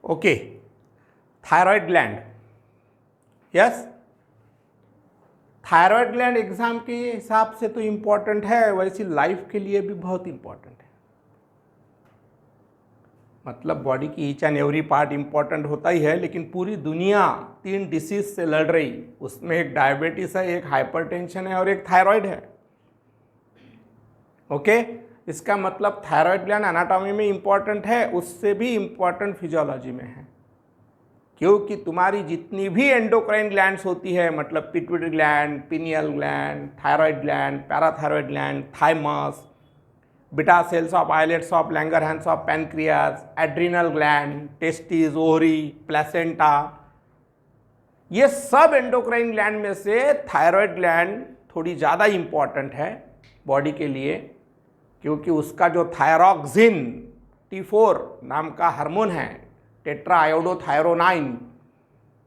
Okay, thyroid gland, yes, thyroid gland exam के हिसाब से तो इम्पॉर्टेंट है, वैसे लाइफ के लिए भी बहुत इम्पॉर्टेंट है। मतलब बॉडी की each and every part important होता ही है, लेकिन पूरी दुनिया 3 डिसीज से लड़ रही, उसमें एक डायबिटीज है, एक हाइपरटेंशन है और एक थायराइड है। ओके, इसका मतलब थायराइड ग्लैंड एनाटॉमी में इम्पॉर्टेंट है, उससे भी इम्पॉर्टेंट फिजियोलॉजी में है, क्योंकि तुम्हारी जितनी भी एंडोक्राइन ग्लैंड्स होती है, मतलब pituitary gland, pineal gland, thyroid gland, parathyroid gland, thymus, beta cells of islets of Langerhans of pancreas, adrenal gland, testis, ovary, placenta, ये सब एंडोक्राइन ग्लैंड में से थायराइड ग्लैंड थोड़ी ज़्यादा इम्पॉर्टेंट है बॉडी के लिए, क्योंकि उसका जो थायरॉक्सिन T4 नाम का हार्मोन है, टेट्रा आयोडोथायरोनाइन,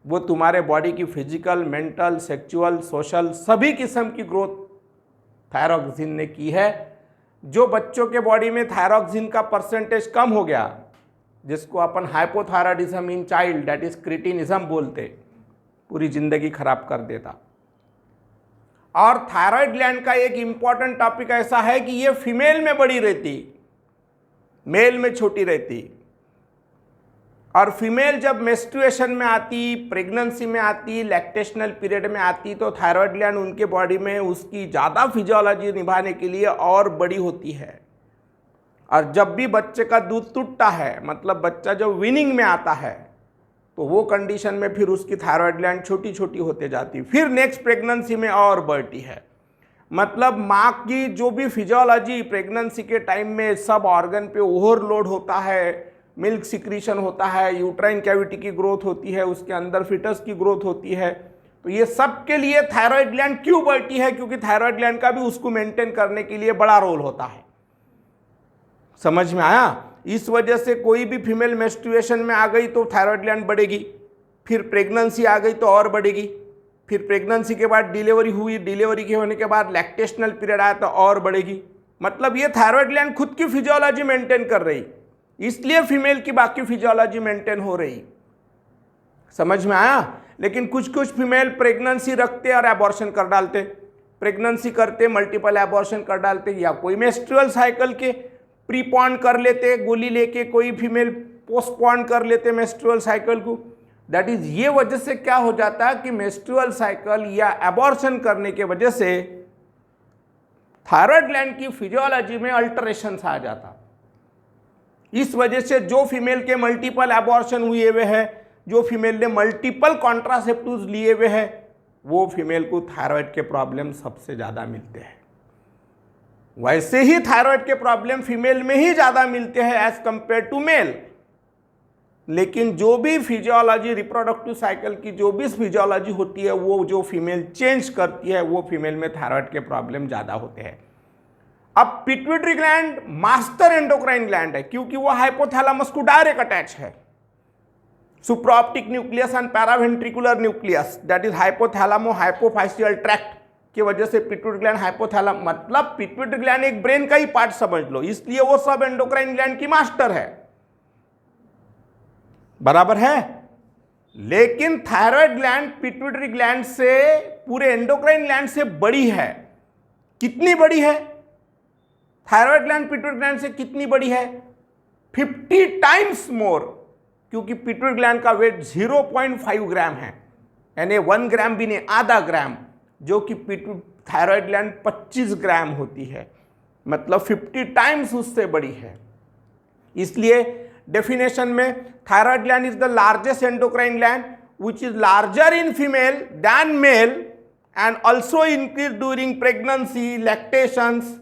वो तुम्हारे बॉडी की फिजिकल, मेंटल, सेक्सुअल, सोशल सभी किस्म की ग्रोथ थायरॉक्सिन ने की है। जो बच्चों के बॉडी में थायरॉक्सिन का परसेंटेज कम हो गया, जिसको अपन hypothyroidism in child, that is cretinism बोलते, पूरी जिंदगी खराब कर देता। और थायराइड ग्लैंड का एक इंपॉर्टेंट टॉपिक ऐसा है कि ये फीमेल में बड़ी रहती, मेल में छोटी रहती। और फीमेल जब मेंस्ट्रुएशन में आती, प्रेगनेंसी में आती, लैक्टेशनल पीरियड में आती, तो थायराइड ग्लैंड उनके बॉडी में उसकी ज़्यादा फिजियोलॉजी निभाने के लिए और बड़ी होती है। और जब भी बच्चे का दूध टूटता है, मतलब बच्चा जब वीनिंग में आता है, तो वो कंडीशन में फिर उसकी थायराइड ग्लैंड छोटी छोटी होते जाती, फिर नेक्स्ट प्रेगनेंसी में और बढ़ती है। मतलब माँ की जो भी फिजियोलॉजी प्रेगनेंसी के टाइम में सब ऑर्गन पे ओवरलोड होता है, मिल्क सिक्रीशन होता है, यूट्राइन कैविटी की ग्रोथ होती है, उसके अंदर फिटस की ग्रोथ होती है, तो ये सब के लिए थायराइड ग्लैंड क्यों बढ़ती है? क्योंकि थायराइड ग्लैंड का भी उसको मेंटेन करने के लिए बड़ा रोल होता है। समझ में आया? इस वजह से कोई भी फीमेल मेंस्ट्रुएशन में आ गई तो थायराइड ग्लैंड बढ़ेगी, फिर प्रेगनेंसी आ गई तो और बढ़ेगी, फिर प्रेगनेंसी के बाद डिलीवरी हुई, डिलीवरी के होने के बाद लैक्टेशनल पीरियड आया तो और बढ़ेगी। मतलब ये थायराइड ग्लैंड खुद की फिजियोलॉजी मेंटेन कर रही, इसलिए फीमेल की बाकी फिजियोलॉजी मेंटेन हो रही। समझ में आया? लेकिन कुछ कुछ फीमेल प्रेगनेंसी रखते और एबॉर्शन कर डालते, प्रेगनेंसी करते मल्टीपल एबॉर्शन कर डालते, या कोई मेंस्ट्रुअल साइकिल के प्रीपॉन कर लेते, गोली लेके कोई फीमेल पोस्टपॉन कर लेते मेंस्ट्रुअल साइकिल को। दैट इज, ये वजह से क्या हो जाता है कि मेंस्ट्रुअल साइकिल या एबॉर्शन करने के वजह से थायराइड ग्लैंड की फिजियोलॉजी में अल्टरेशंस आ जाता। इस वजह से जो फीमेल के मल्टीपल एबॉर्शन हुए हुए हैं, जो फीमेल ने मल्टीपल कॉन्ट्रासेप्टिव्स लिए हुए हैं, वो फीमेल को थायराइड के प्रॉब्लम सबसे ज़्यादा मिलते हैं। वैसे ही थायराइड के प्रॉब्लम फीमेल में ही ज़्यादा मिलते हैं एज कंपेयर टू मेल। लेकिन जो भी फिजियोलॉजी रिप्रोडक्टिव साइकिल की जो भी फिजियोलॉजी होती है, वो जो फीमेल चेंज करती है, वो फीमेल में थायराइड के प्रॉब्लम ज़्यादा होते हैं। अब pituitary gland master endocrine gland है, क्योंकि वो हाइपोथैलेमस को डायरेक्ट अटैच है। Supraoptic nucleus and paraventricular nucleus, that is hypothalamo hypophysial tract की वजह से पिट्यूटरी ग्लैंड हाइपोथैलेम, मतलब पिट्यूटरी ग्लैंड एक ब्रेन का ही पार्ट समझ लो, इसलिए वो सब एंडोक्राइन ग्लैंड की मास्टर है। बराबर है? लेकिन थायराइड ग्लैंड पिट्यूटरी ग्लैंड से, पूरे एंडोक्राइन ग्लैंड से बड़ी है। कितनी बड़ी है? थायराइड ग्लैंड पिट्यूटरी ग्लैंड से कितनी बड़ी है? 50 टाइम्स मोर, क्योंकि पिट्यूटरी ग्लैंड का वेट 0.5 ग्राम है, यानी 1 ग्राम भी नहीं, आधा ग्राम, जो कि थायराइड ग्लैंड 25 ग्राम होती है, मतलब 50 टाइम्स उससे बड़ी है। इसलिए डेफिनेशन में thyroid gland is the largest endocrine gland which is larger in female than male and also increase during pregnancy, lactations,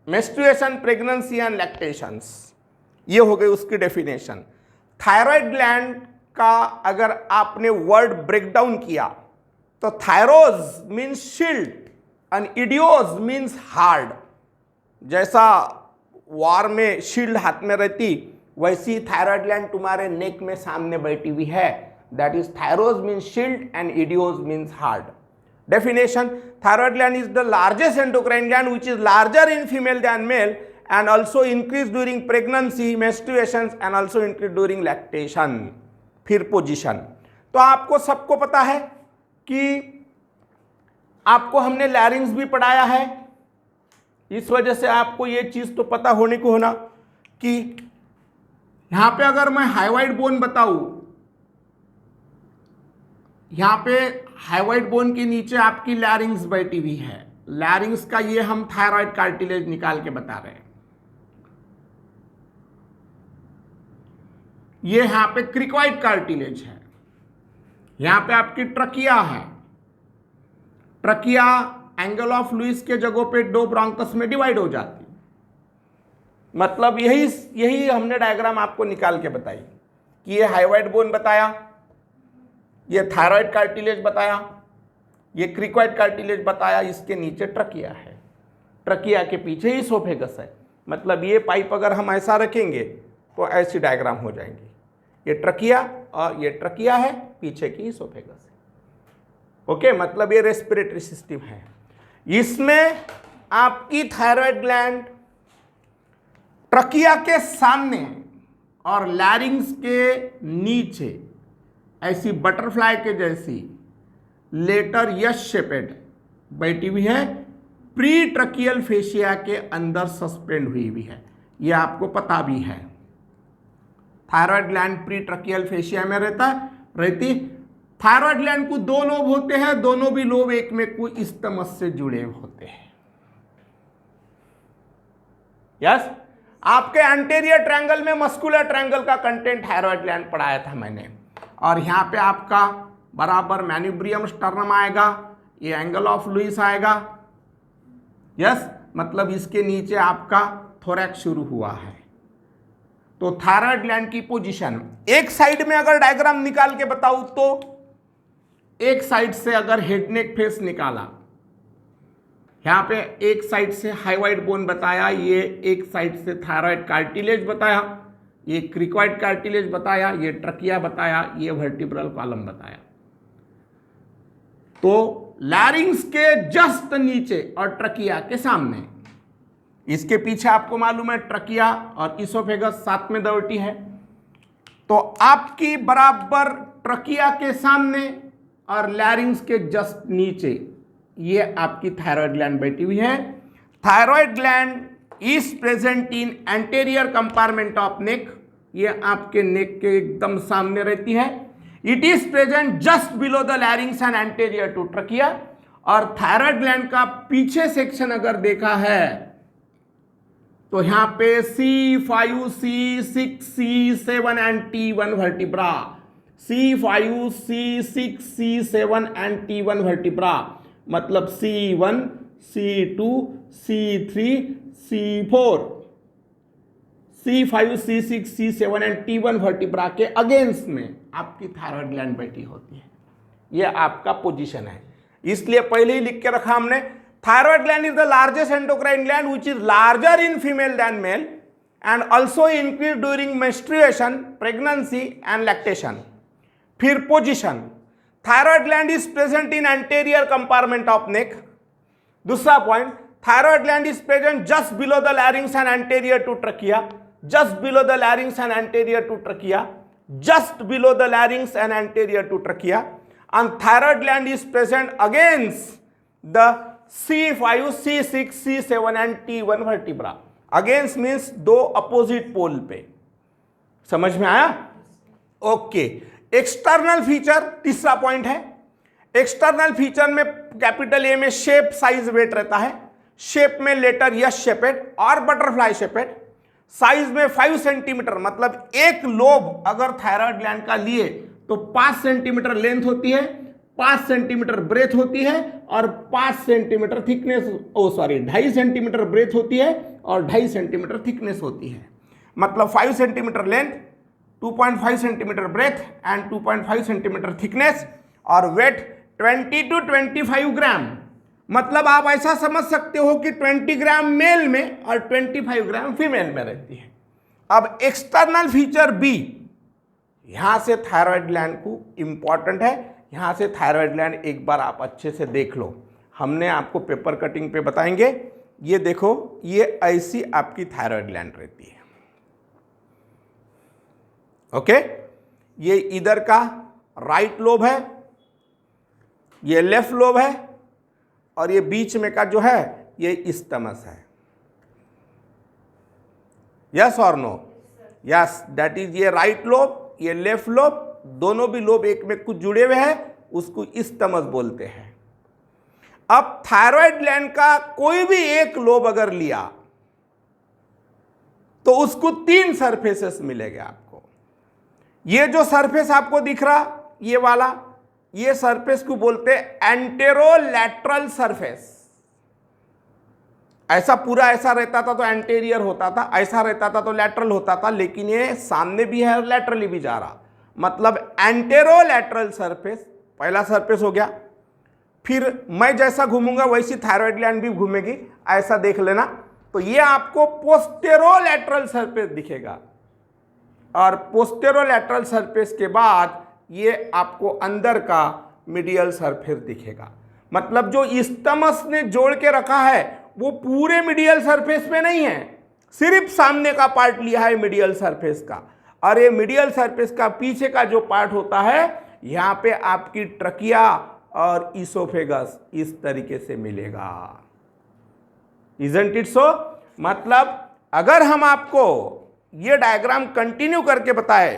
menstruation, pregnancy and lactations. ये हो गई उसकी डेफिनेशन। थायराइड ग्लैंड का अगर आपने वर्ड ब्रेकडाउन किया तो thyreos means shield and eidos means hard. जैसा वार में शील्ड हाथ में रहती, वैसी थायराइड ग्लैंड तुम्हारे नेक में सामने बैठी हुई है। That is thyreos means shield and eidos means hard. Definition: thyroid gland is the largest endocrine gland which is larger in female than male and also increase during pregnancy, menstruations and also increase during lactation. फिर position. तो आपको सबको पता है कि आपको हमने लैरिंग्स भी पढ़ाया है, इस वजह से आपको ये चीज तो पता होने को होना कि यहां पे अगर मैं हाइवाइड बोन बताऊं, यहां पे हाइवाइड बोन के नीचे आपकी लैरिंग्स बैठी हुई है। लैरिंग्स का ये हम थायराइड कार्टिलेज निकाल के बता रहे हैं। ये यहां पे क्रिकॉइड कार्टिलेज है, यहां पे आपकी ट्रकिया है। ट्रकिया एंगल ऑफ लुइस के जगहों पे दो ब्रोंकस में डिवाइड हो जाती, मतलब यही हमने डायग्राम आपको निकाल के बताई कि ये हाइवाइड बोन बताया, ये थायराइड कार्टिलेज बताया, ये क्रिकॉइड कार्टिलेज बताया, इसके नीचे ट्रकिया है, ट्रकिया के पीछे इसोफेगस है। मतलब ये पाइप अगर हम ऐसा रखेंगे तो ऐसी डायग्राम हो जाएंगी, ये ट्रकिया और ये ट्रकिया है, पीछे की इसोफेगस है। ओके, मतलब ये रेस्पिरेटरी सिस्टम है। इसमें आपकी थायराइड ग्लैंड ट्रकिया के सामने और लैरिंग्स के नीचे ऐसी बटरफ्लाई के जैसी लेटर यस शेपेड बैठी हुई है, प्री ट्रकियल फेशिया के अंदर सस्पेंड हुई हुई है। यह आपको पता भी है। Thyroid gland pre tracheal fascia में रहती। थायराइड ग्लैंड को दो लोब होते हैं, दोनों भी लोब एक में कोई इस्टमस से जुड़े होते हैं। यस, आपके एंटेरियर ट्रायंगल में मस्कुलर ट्रायंगल का कंटेंट थायराइड ग्लैंड पढ़ाया था मैंने, और यहां पे आपका बराबर मैन्यूब्रियम स्टर्नम आएगा, ये एंगल ऑफ लुइस आएगा। यस, मतलब इसके नीचे आपका थोरैक्स शुरू हुआ है। तो थायराइड ग्लैंड की पोजीशन एक साइड में अगर डायग्राम निकाल के बताऊं तो एक साइड से अगर हेड नेक फेस निकाला, यहां पे एक साइड से हाइवाइड बोन बताया, ये एक साइड से थायराइड कार्टिलेज बताया, ये क्रिकॉइड कार्टिलेज बताया, ये ट्रकिया बताया, ये वर्टिब्रल कॉलम बताया। तो लैरिंग्स के जस्ट नीचे और ट्रकिया के सामने, इसके पीछे आपको मालूम है ट्रकिया और इसोफेगस साथ में दौड़ती है। तो आपकी बराबर ट्रकिया के सामने और लैरिंग्स के जस्ट नीचे ये आपकी थायराइड ग्लैंड बैठी हुई है। Thyroid gland is present in anterior compartment of neck, ये आपके नेक के एकदम सामने रहती है। It is present just below the larynx and anterior to trachea. और थायराइड ग्लैंड का पीछे सेक्शन अगर देखा है तो यहां पे C5, C6, C7 and T1 vertebra, C5, C6, C7 and T1 vertebra, मतलब C1, C2, C3, C4, C5, C6, C7 and T1 vertebra के अगेंस्ट में आपकी थायराइड ग्लैंड बैठी होती है। यह आपका पोजीशन है, इसलिए पहले ही लिख के रखा हमने। Thyroid gland is the largest endocrine gland which is larger in female than male and also increase during menstruation, pregnancy and lactation. फिर position, thyroid gland is present in anterior compartment of neck. दूसरा point, thyroid gland is present just below the larynx and anterior to trachea, just below the larynx and anterior to trachea, just below the larynx and anterior to trachea, and thyroid gland is present against the C5, C6, C7 and T1 vertebra. Against means दो opposite pole पे। समझ में आया? Okay. External feature तीसरा point है। External feature में capital A में shape, size, wait रहता है। शेप में लेटर यस शेपेड और बटरफ्लाई शेपेड। साइज में 5 सेंटीमीटर, मतलब एक लोब अगर थायराइड ग्लैंड का लिए तो 5 सेंटीमीटर लेंथ होती है, 5 सेंटीमीटर ब्रेथ होती है और 5 सेंटीमीटर थिकनेस, 2.5 सेंटीमीटर ब्रेथ होती है और 2.5 सेंटीमीटर थिकनेस होती है। मतलब 5 centimetre length, 2.5 centimetre breath and 2.5 centimetre thickness, और वेट 20 to 25 ग्राम। मतलब आप ऐसा समझ सकते हो कि 20 ग्राम मेल में और 25 ग्राम फीमेल में रहती है। अब एक्सटर्नल फीचर बी, यहां से थायराइड ग्लैंड को इंपॉर्टेंट है। यहां से थायराइड ग्लैंड एक बार आप अच्छे से देख लो, हमने आपको पेपर कटिंग पे बताएंगे। ये देखो, ये ऐसी आपकी थायराइड ग्लैंड रहती है। ओके, ये इधर का राइट लोब है, ये लेफ्ट लोब है, और ये बीच में का जो है ये इस्टमस है। यस और नो? यस, दैट इज ये राइट लोब, ये लेफ्ट लोब, दोनों भी लोब एक में कुछ जुड़े हुए हैं, उसको इस्टमस बोलते हैं। अब थायराइड ग्लैंड का कोई भी एक लोब अगर लिया तो उसको 3 सरफेसेस मिलेंगे आपको। ये जो सरफेस आपको दिख रहा ये वाला, ये सरफेस को बोलते हैं एंटेरोलैटरल सरफेस। ऐसा पूरा ऐसा रहता था तो एंटेरियर होता था, ऐसा रहता था तो लैटरल होता था, लेकिन ये सामने भी है और लैटरली भी जा रहा, मतलब एंटेरोलैटरल सरफेस पहला सरफेस हो गया। फिर मैं जैसा घूमूंगा वैसी थायराइड ग्लैंड भी घूमेगी, ऐसा देख लेना। तो ये आपको पोस्टेरोलैटरल सरफेस दिखेगा, और पोस्टेरोलैटरल सरफेस के बाद ये आपको अंदर का मीडियल सरफेस दिखेगा। मतलब जो इस्टमस ने जोड़ के रखा है वो पूरे मीडियल सरफेस पे नहीं है, सिर्फ सामने का पार्ट लिया है मीडियल सरफेस का। और ये मीडियल सरफेस का पीछे का जो पार्ट होता है, यहाँ पे आपकी ट्रकिया और इसोफेगस इस तरीके से मिलेगा। Isn't it so? मतलब अगर हम आपको ये डायग्राम कंटिन्यू करके बताए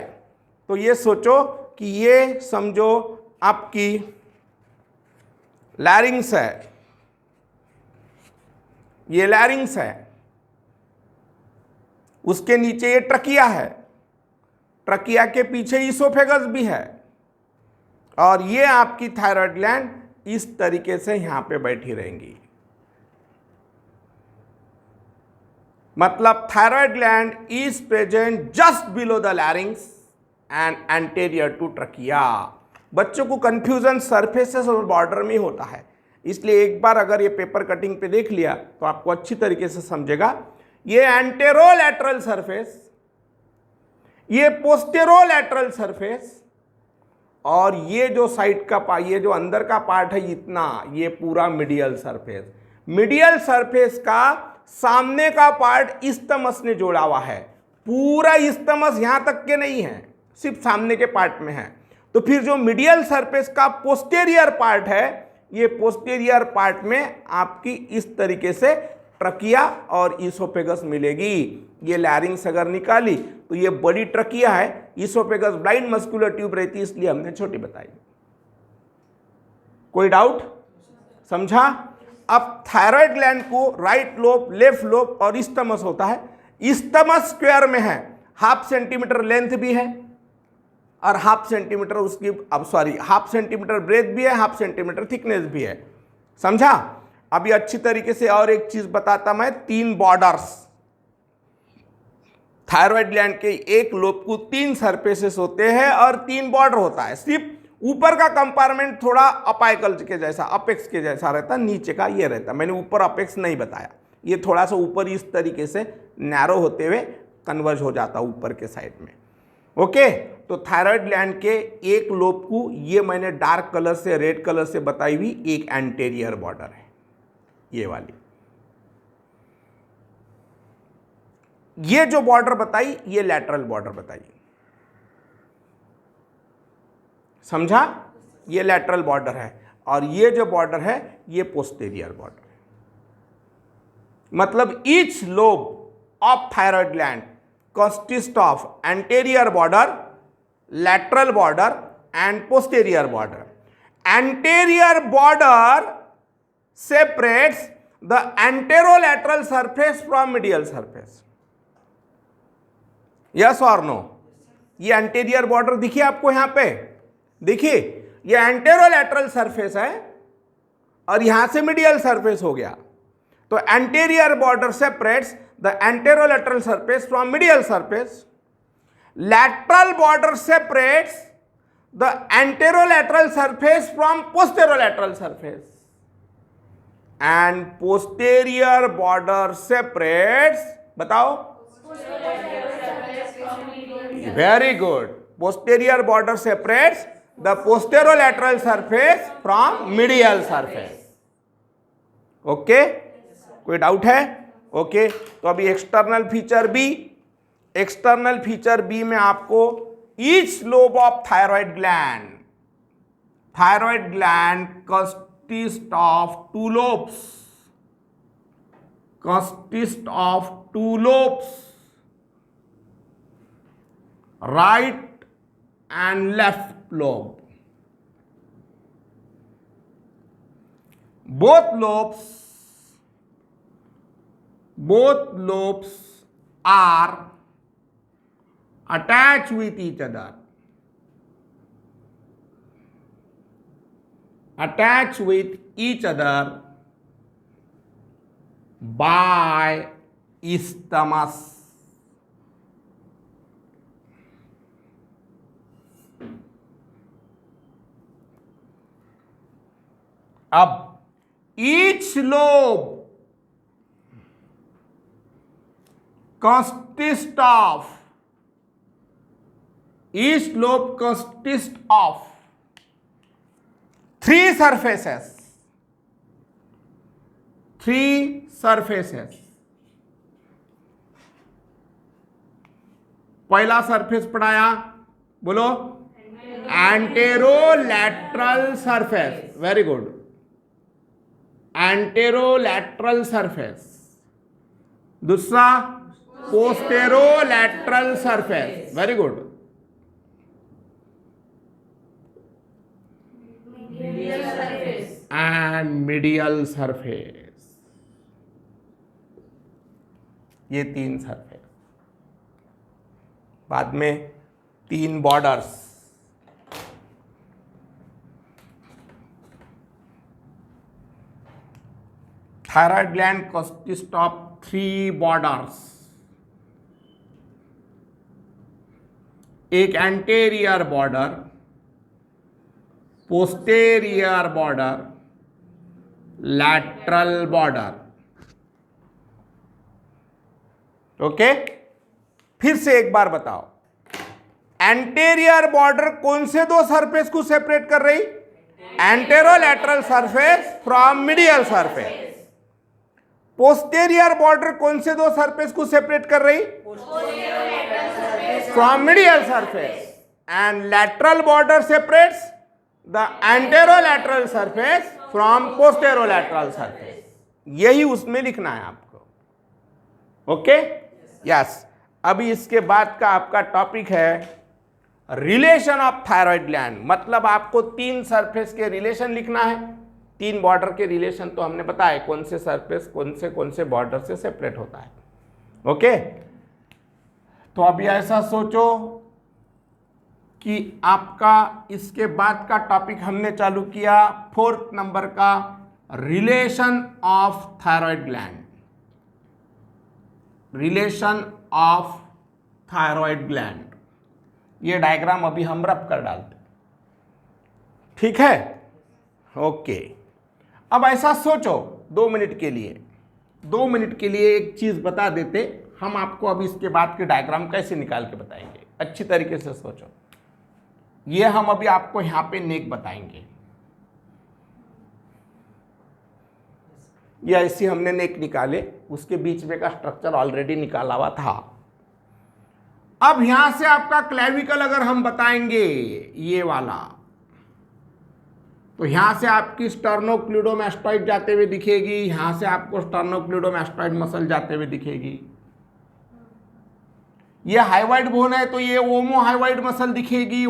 तो ये सोचो कि ये समझो आपकी लैरिंग्स है, ये लैरिंग्स है, उसके नीचे ये ट्रकिया है, ट्रकिया के पीछे इसोफेगस भी है, और ये आपकी थायराइड ग्लैंड इस तरीके से यहां पे बैठी रहेंगी। मतलब thyroid gland is present just below the larynx and anterior to trachea. बच्चों को कंफ्यूजन सरफेसेस और बॉर्डर में होता है, इसलिए एक बार अगर ये पेपर कटिंग पे देख लिया तो आपको अच्छी तरीके से समझेगा। ये एंटेरोलैटरल सरफेस, ये पोस्टेरोलैटरल सरफेस, और ये जो साइड का ये जो अंदर का पार्ट है इतना, ये पूरा मीडियल सरफेस। मीडियल सरफेस का सामने का पार्ट इस्टमस ने जोड़ा हुआ है, पूरा इस्टमस यहां तक के नहीं है, सिर्फ सामने के पार्ट में है। तो फिर जो मीडियल सरफेस का पोस्टेरियर पार्ट है, ये पोस्टेरियर पार्ट में आपकी इस तरीके से ट्रकिया और इसोफेगस मिलेगी। ये लैरिंग्स अगर निकाली तो ये बड़ी ट्रकिया है, इसोफेगस ब्लाइंड मस्कुलर ट्यूब रहती है, इसलिए हमने छोटी बताई। कोई डाउट? समझा? अब थायराइड ग्लैंड को राइट लोब, लेफ्ट लोब और इस्टमस होता है। इस्टमस स्क्वायर में है, 1/2 सेंटीमीटर लेंथ भी है और 1/2 सेंटीमीटर उसकी, अब सॉरी 1/2 सेंटीमीटर ब्रेथ भी है, 1/2 सेंटीमीटर थिकनेस भी है। समझा? अभी अच्छी तरीके से और एक चीज बताता मैं, 3 बॉर्डर्स। थायराइड ग्लैंड के एक लोब को 3 सरफेसेस होते हैं और 3 बॉर्डर होता है। सिर्फ ऊपर का कंपार्टमेंट थोड़ा अपाइकल के जैसा, अपेक्स के जैसा रहता, नीचे का ये रहता। मैंने ऊपर अपेक्स नहीं बताया, ये थोड़ा सा ऊपर इस तरीके से नैरो होते हुए कन्वर्ज हो जाता ऊपर के साइड में। ओके, तो थायराइड ग्लैंड के एक लोब को, ये मैंने डार्क कलर से, रेड कलर से बताई हुई एक एंटेरियर बॉर्डर है, ये वाली। ये जो बॉर्डर बताई ये लैटरल बॉर्डर बताई। समझा? ये लैटरल बॉर्डर है, और ये जो बॉर्डर है ये पोस्टेरियर बॉर्डर है। मतलब each lobe of thyroid gland consist of anterior border, lateral border and posterior border. Anterior border separates the anterolateral surface from medial surface. Yes or no? ये anterior border दिखिए आपको यहां पे, देखिए ये anterolateral surface है और यहां से medial surface हो गया। तो anterior border separates the anterolateral surface from medial surface. Lateral border separates the anterolateral surface from posterolateral surface, and posterior border separates, बताओ, very good, posterior border separates the posterolateral surface from medial surface. Okay, कोई doubt है? Okay, तो अभी external feature B, external feature B में आपको each lobe of thyroid gland consists of two lobes, right and left lobe. Both lobes are attached with each other. By isthmus. अब each lobe consists of three surfaces. पहला surface पढ़ाया, बोलो, anterolateral surface. Very good. Anterolateral surface. दूसरा posterolateral surface. Very good. And medial surface. ये तीन surface. बाद में तीन borders. Thyroid gland consist of three borders. एक anterior border, posterior border, lateral border. Okay, फिर से एक बार बताओ, एंटेरियर बॉर्डर कौन से दो सरफेस को सेपरेट कर रही? Anterolateral surface from medial surface. Posterior border कौन से दो सरफेस को सेपरेट कर रही? From medial surface. And lateral border separates the anterolateral surface from posterolateral surface. यही उसमें लिखना है आपको. Okay, yes. अभी इसके बाद का आपका टॉपिक है रिलेशन ऑफ थायराइड ग्लैंड. मतलब आपको तीन सरफेस के रिलेशन लिखना है. तीन बॉर्डर के रिलेशन तो हमने बताया, कौन से सरफेस कौन से बॉर्डर से सेपरेट होता है. ओके, तो अभी ऐसा सोचो कि आपका इसके बाद का टॉपिक हमने चालू किया 4th नंबर का, relation of thyroid gland. Relation of thyroid gland. ये डायग्राम अभी हम रब कर डालते. ठीक है, ओके. अब ऐसा सोचो 2 मिनट के लिए एक चीज बता देते हम आपको. अभी इसके बाद के डायग्राम कैसे निकाल के बताएंगे, अच्छी तरीके से सोचो. ये हम अभी आपको यहां पे नेक बताएंगे. ये ऐसी हमने नेक निकाले, उसके बीच में का स्ट्रक्चर ऑलरेडी निकाला हुआ था. अब यहां से आपका क्लेविकल अगर हम बताएंगे ये वाला, तो यहां से आपकी स्टर्नोक्लूडोमैस्टॉइड जाते हुए दिखेगी. यहां से आपको स्टर्नोक्लूडोमैस्टॉइड मसल जाते हुए दिखेगी. ये हाइवाइड बोन है तो ये ओमोहाइवाइड मसल दिखेगी.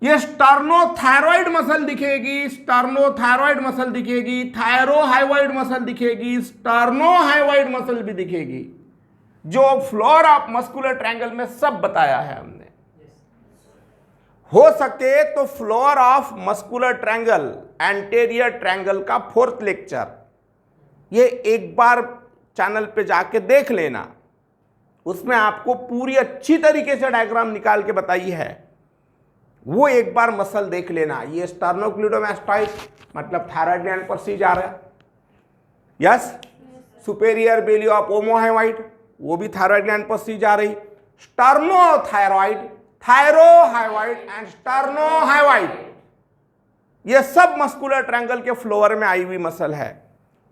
ये स्टर्नोथायरॉइड मसल दिखेगी. थायरोहाइवाइड मसल दिखेगी. स्टर्नोहाइवाइड मसल भी दिखेगी. जो फ्लोर ऑफ मस्कुलर ट्रायंगल में सब बताया है हमने. हो सके तो floor of muscular triangle, anterior triangle का 4th लेक्चर ये एक बार चैनल पे जाके देख लेना. उसमें आपको पूरी अच्छी तरीके से डायग्राम निकाल के बताई है. वो एक बार मसल देख लेना. ये स्टर्नोक्लूडोमैस्टॉइड मतलब थायराइड ग्लैंड पर सी जा रहा है. यस. सुपेरियर बेली ऑफ ओमोहाइवाइड, वो भी थायराइड ग्लैंड पर सी जा रही. स्टर्नोथायरॉइड, थायरोहाइवाइड एंड स्टर्नोहाइवाइड, ये सब मस्कुलर ट्रायंगल के फ्लोर में आई हुई मसल है.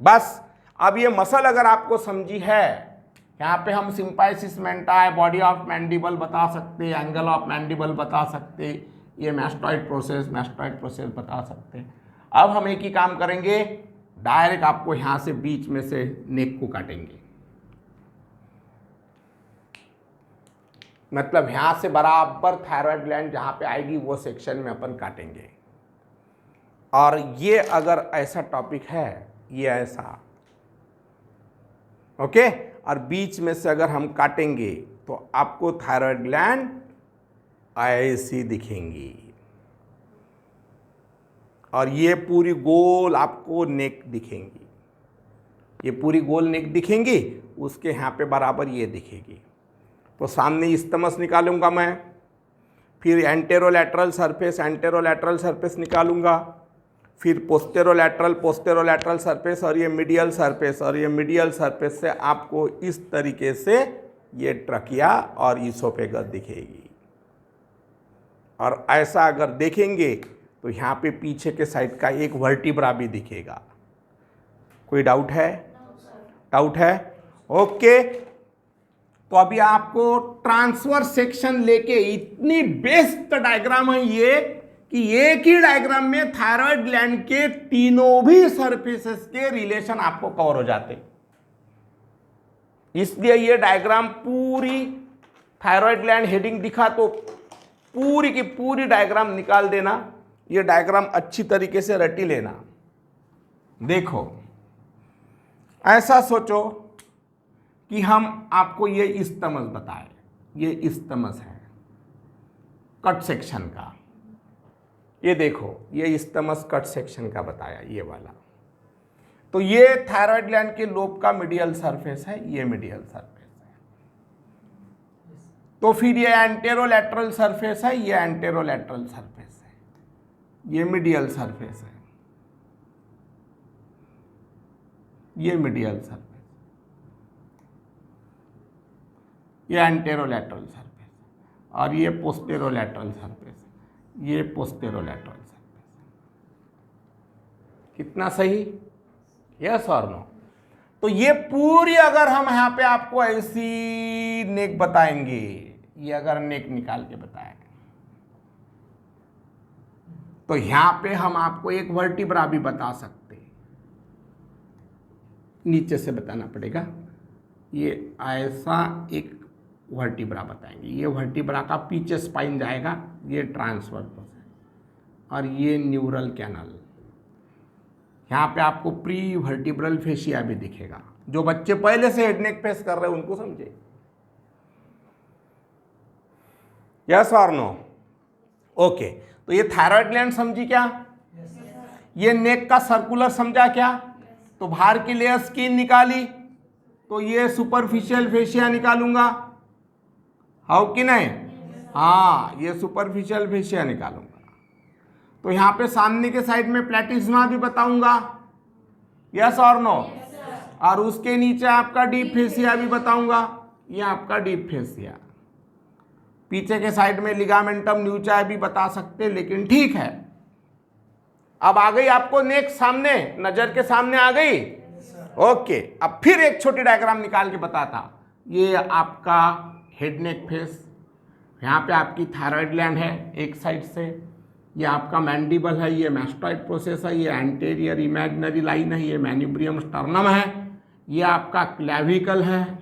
बस अब ये मसल अगर आपको समझी है यहाँ पे हम सिंपाइसिस मेंटा, बॉडी ऑफ मैंडिबल बता सकते, एंगल ऑफ मैंडिबल बता सकते, ये मैस्टॉइड प्रोसेस बता सकते। अब हम एक ही काम करेंगे, डायरेक्ट आपको यहाँ से बीच में से नेक को काटेंगे, मतलब यहाँ से बराबर थायराइड ग्लैंड जहाँ पे आएगी वो सेक्शन में अपन काटेंगे। और ये अगर ऐसा टॉपिक है, ये ऐसा, ओके, और बीच में से अगर हम काटेंगे तो आपको थायराइड ग्लैंड ऐसी दिखेंगी, और ये पूरी गोल आपको नेक दिखेंगी, ये पूरी गोल नेक दिखेंगी, उसके यहाँ पे बराबर ये दिखेगी। तो सामने इस्टमस निकालूंगा मैं, फिर एंटेरोलैटरल सरफेस निकालूंगा, फिर पोस्टेरोलैटरल सरफेस, और ये मीडियल सरफेस से आपको इस तरीके से ये ट्रकिया और इसोफेगस दिखेगी। और ऐसा अगर देखेंगे तो यहाँ पे पीछे के साइड का एक वर्टिब्रा भी दिखेगा। कोई डाउट है? डाउट है? ओके। तो अभी आपको ट्रांसवर्स सेक्शन लेके इतनी बेस्ट डायग्राम है ये कि एक ही डायग्राम में थायराइड ग्लैंड के तीनों भी सरफेसेस के रिलेशन आपको कवर हो जाते, इसलिए ये डायग्राम पूरी थायराइड ग्लैंड हेडिंग दिखा तो पूरी की पूरी डायग्राम निकाल देना। ये डायग्राम अच्छी तरीके से रटी लेना। देखो, ऐसा सोचो कि हम आपको ये इस्टमस बताए, ये इस्टमस है कट सेक्शन का, ये देखो ये इस्टमस कट सेक्शन का बताया, ये वाला। तो ये थायराइड ग्लैंड के लोब का मीडियल सरफेस है, ये मीडियल सरफेस है। तो फिर ये एंटेरोलैटरल सरफेस है, ये एंटेरोलैटरल सरफेस है, ये मीडियल सरफेस है, ये मीडियल सरफेस, ये एंटेरोलैटरल सरफेस, और ये पोस्टेरोलैटरल सरफेस, ये पोस्टेरोलैटरल सरफेस। कितना सही? यस और नो? तो ये पूरी अगर हम यहाँ पे आपको ऐसी नेक बताएंगे, ये अगर नेक निकाल के बताएं तो यहाँ पे हम आपको एक वर्टिब्रा भी बता सकते, नीचे से बताना पड़ेगा। ये ऐसा एक वर्टिब्रा बताएंगे, ये वर्टिब्रा का पीछे स्पाइन जाएगा, ये ट्रांसवर्स है, और ये न्यूरल कैनल। यहाँ पे आपको प्री वर्टिब्रल फेशिया भी दिखेगा। जो बच्चे पहले से हेड नेक फेस कर रहे हैं उनको समझे। यस और नो? ओके। तो ये थायराइड ग्लैंड समझी क्या? ये नेक का सर्कुलर समझा क्या? तो बाहर की लेयर स्किन निकाली तो ये सुपरफिशियल फेशिया निकालूंगा, हाउ कि नहीं? हाँ, ये सुपरफिशियल फेशिया निकालूंगा। तो यहाँ पे सामने के साइड में प्लेटिज्मा भी बताऊंगा, यस और नो? और उसके नीचे आपका डीप फेशिया भी बताऊंगा, ये आपका डीप फेशिया। पीछे के साइड में लिगामेंटम न्यूचा भी बता सकते, लेकिन ठीक है। अब आ गई आपको नेक सामने, नजर के सामने आ गई। ओके। अब फिर एक छोटी डायग्राम निकाल के बताता। ये आपका हेड नेक फेस, यहाँ पे आपकी थायराइड ग्लैंड है एक साइड से, ये आपका मैंडिबल है, ये मैस्टॉइड प्रोसेस है, ये एंटेरियर इमेजिनरी लाइन है, ये मैन्यूब्रियम स्टर्नम है, ये आपका क्लैविकल है,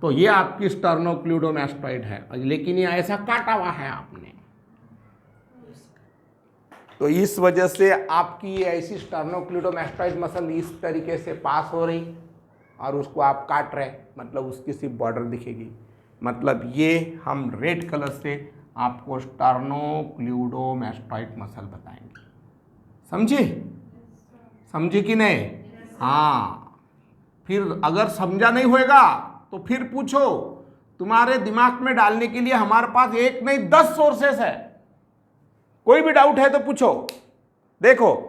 तो ये आपकी स्टर्नोक्लूडोमैस्टॉइड है, लेकिन ये ऐसा काटा हुआ है आपने, तो इस वजह से आपकी ऐसी स्टर्नोक्लूडोमैस्टॉइड मसल इस तरीके से पास हो रही और उसको आप काट रहे, मतलब उसकी सिर्फ बॉर्डर दिखेगी। मतलब ये हम रेड कलर से आपको स्टर्नोक्लूडोमैस्टॉइड मसल बताएंगे। समझे? समझे कि नहीं? हाँ। फिर अगर समझा नहीं होएगा तो फिर पूछो, तुम्हारे दिमाग में डालने के लिए हमारे पास एक नहीं 10 सोर्सेस है। कोई भी डाउट है तो पूछो। देखो,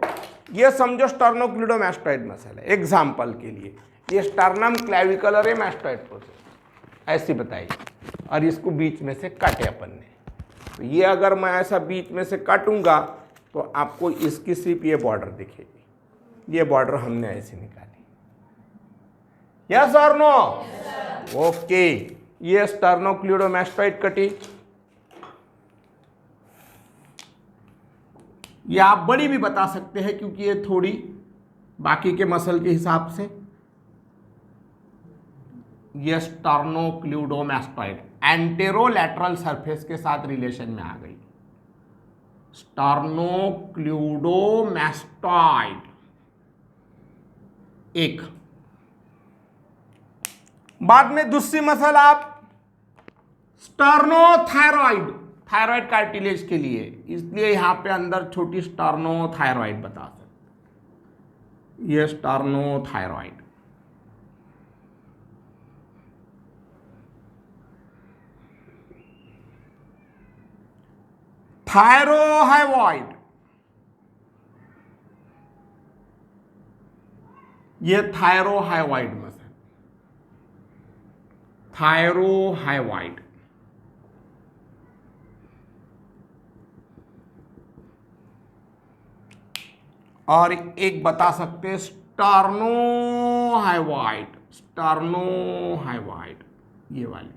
ये समझो स्टर्नोक्लूडोमैस्टॉइड मसल है, एग्जाम्पल के लिए ये स्टर्नम क्लैविकुलर मैस्टॉइड प्रोसेस ऐसी बताई, और इसको बीच में से काटे अपन ने। तो ये अगर मैं ऐसा बीच में से काटूंगा तो आपको इसकी सिर्फ ये बॉर्डर दिखेगी, ये बॉर्डर हमने ऐसे निकाली, यस और नो? ओके, ये स्टर्नोक्लियोडोमास्टॉइड कटी। ये आप बड़ी भी बता सकते हैं क्योंकि ये थोड़ी बाकी के मसल के हिसाब से। ये स्टर्नोक्लियोडोमास्टॉइड एंटेरोलैटरल सरफेस के साथ रिलेशन में आ गई। स्टर्नोक्लियोडोमास्टॉइड एक। बाद में दूसरी मसल आप स्टर्नोथायरॉइड, थायराइड कार्टिलेज के लिए, इसलिए यहां पे अंदर छोटी स्टर्नोथायरॉइड बता सकते। ये स्टर्नोथायरॉइड। थायरोहाइवॉइड, ये थायरोहाइवॉइड मसल, थायरोहाइवॉइड। और एक बता सकते हैं स्टर्नोहाइवॉइड, स्टर्नोहाइवॉइड, ये वाली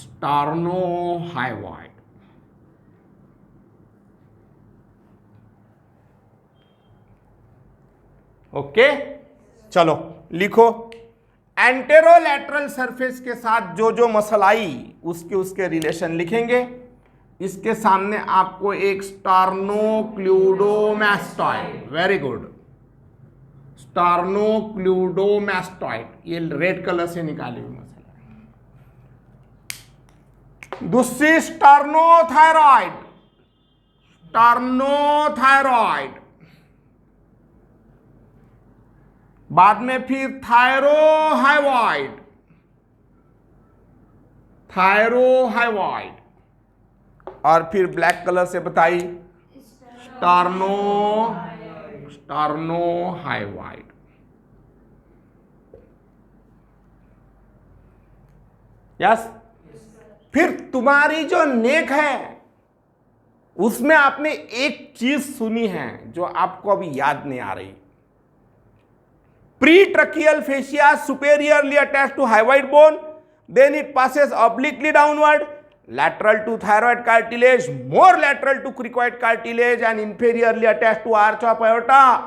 स्टर्नोहाइवॉइड। ओके, चलो लिखो। एंटेरोलैटरल सरफेस के साथ जो जो मसल आई उसके उसके रिलेशन लिखेंगे। इसके सामने आपको एक स्टर्नोक्लियोडोमास्टॉइड, वेरी गुड, स्टर्नोक्लियोडोमास्टॉइड, ये रेड कलर से निकाली हुई मसल है। दूसरी स्टर्नोथायरॉइड, स्टर्नोथायरॉइड। बाद में फिर थायरोहाइवॉइड, थायरोहाइवॉइड। और फिर ब्लैक कलर से बताई स्टर्नोहाइवॉइड। यस। फिर तुम्हारी जो नेक है उसमें आपने एक चीज सुनी है जो आपको अभी याद नहीं आ रही। Pretracheal fascia superiorly attached to hyoid bone, then it passes obliquely downward, lateral to thyroid cartilage, more lateral to cricoid cartilage, and inferiorly attached to arch of aorta.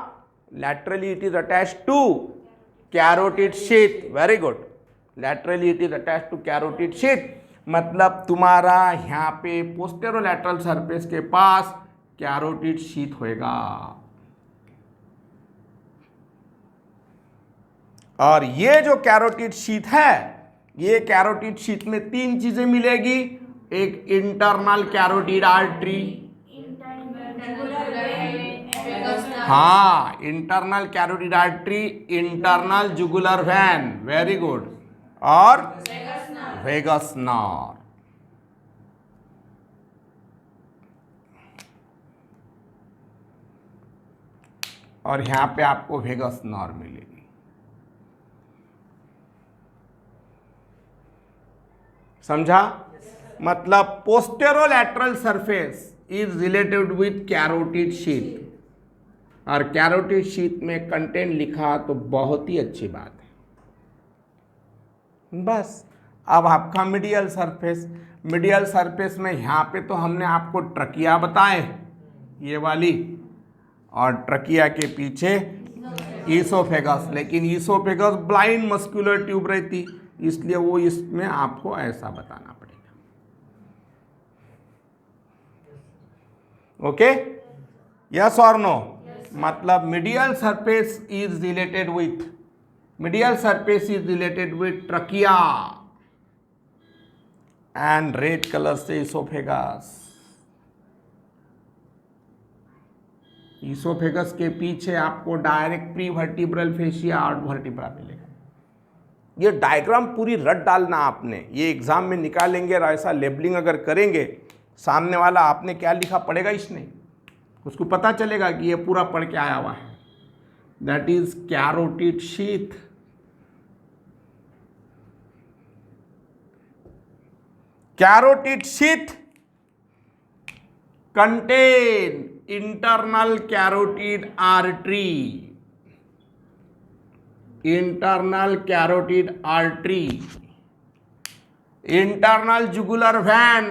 Laterally it is attached to carotid sheath. Very good. Laterally it is attached to carotid sheath. मतलब तुम्हारा यहाँ पे पोस्टेरोलैटरल surface के पास carotid sheath होएगा। और ये जो carotid sheath है, ये कैरोटिड शीथ में तीन चीजें मिलेगी। एक इंटरनल कैरोटिड आर्टरी, हाँ, internal carotid artery, internal jugular vein, very good, और वेगस नर्व। और यहां पे आपको वेगस नर्व मिलेगी। समझा? मतलब posterolateral surface is related with carotid sheath, और कैरोटिड शीथ में कंटेंट लिखा तो बहुत ही अच्छी बात है। बस अब आपका मीडियल सरफेस, मीडियल सरफेस में यहाँ पे तो हमने आपको ट्रकिया बताए, ये वाली, और ट्रकिया के पीछे ईसोफेगस, लेकिन ईसोफेगस ब्लाइंड मस्कुलर ट्यूब रहती, इसलिए वो इसमें आपको ऐसा बताना पड़ेगा। ओके, यस और नो? मतलब medial surface is related with, medial surface is related with trachea and red colour से ईसोफेगस। ईसोफेगस के पीछे आपको डायरेक्ट प्री वर्टिब्रल फेशिया और वर्टिब्रा मिलेगा। ये डायग्राम पूरी रट डालना आपने, ये एग्जाम में निकालेंगे और ऐसा लेबलिंग अगर करेंगे, सामने वाला आपने क्या लिखा पढ़ेगा इसने, उसको पता चलेगा कि ये पूरा पढ़ के आया हुआ है। That is carotid sheath. Carotid sheath contain internal carotid artery, internal carotid artery, internal jugular vein,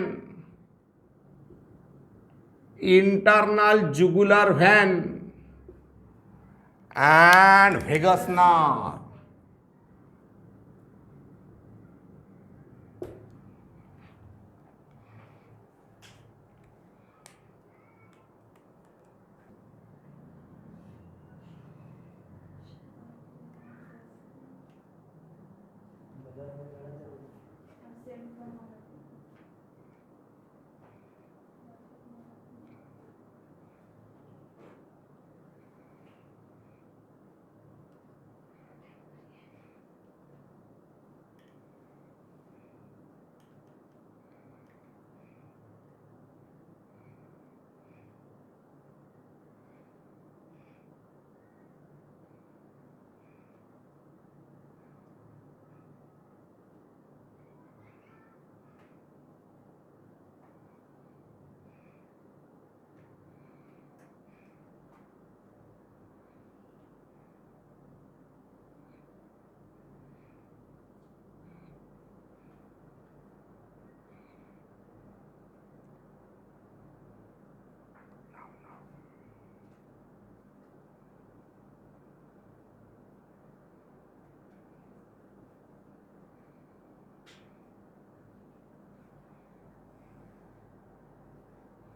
internal jugular vein and vagus nerve.